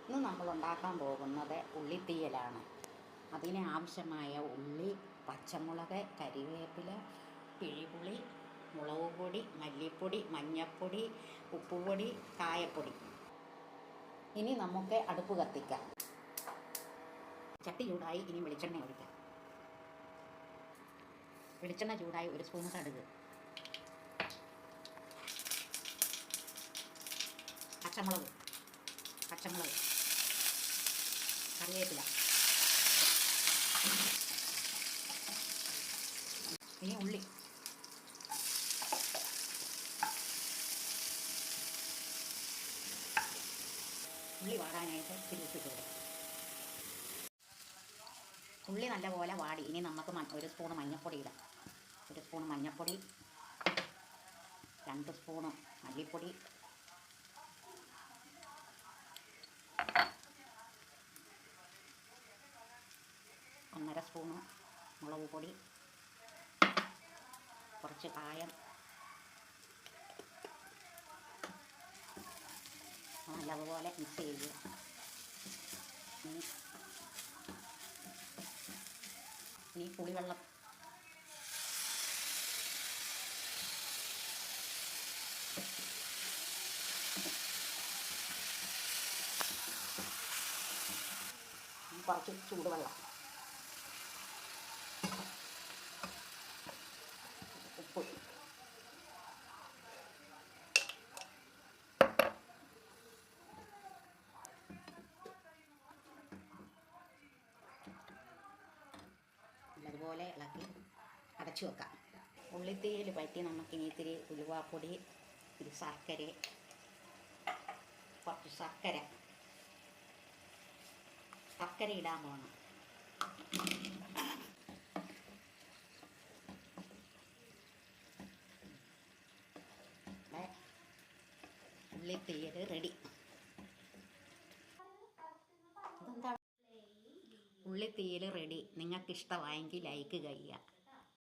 ഇന്ന് നമ്മൾ ഉണ്ടാക്കാൻ പോകുന്നത് ഉള്ളിത്തീയലാണ്. അതിന് ആവശ്യമായ ഉള്ളി, പച്ചമുളക്, കരിവേപ്പില, പിഴിപുളി, മുളക് പൊടി, മല്ലിപ്പൊടി, മഞ്ഞൾപ്പൊടി, ഉപ്പുപൊടി, കായപ്പൊടി. ഇനി നമുക്ക് അടുപ്പ് കത്തിക്കാം. ചട്ടി ചൂടായി. ഇനി വെളിച്ചെണ്ണ ഒഴിക്കാം. വെളിച്ചെണ്ണ ചൂടായി. 1 സ്പൂൺ കടുക്, പച്ചമുളക്, കറിവേപ്പില. ഇനി ഉള്ളി. ഉള്ളി വാടാനായിട്ട് തിരിച്ചിട്ട് കൊടുക്കും. ഉള്ളി നല്ലപോലെ വാടി. ഇനി നമുക്ക് 1 സ്പൂൺ മഞ്ഞൾപ്പൊടി ഇടാം. 1 സ്പൂൺ മഞ്ഞൾപ്പൊടി, 2 സ്പൂൺ മല്ലിപ്പൊടി, 1/2 സ്പൂൺ മുളക് പൊടി, കുറച്ച് കായം. നല്ലതുപോലെ മിക്സ് ചെയ്യുക. ഇനി പുളിവെള്ളം. കുറച്ച് ചൂടുവെള്ളം, ഉപ്പ്. നല്ലതുപോലെ ഇളക്കി അടച്ചു വെക്കാം. ഉള്ളിത്തീയിൽ പറ്റി നമുക്കിനി ഇത്തിരി ഉലുവാപ്പൊടി, ഇത്തിരി ശർക്കര, കുറച്ച് ശർക്കര ഇടാൻ പോകണം. ഉള്ളിത്തീയൽ റെഡി. ഉള്ളിത്തീയൽ റെഡി. നിങ്ങൾക്ക് ഇഷ്ടമായെങ്കിൽ ലൈക്ക് ചെയ്യുക.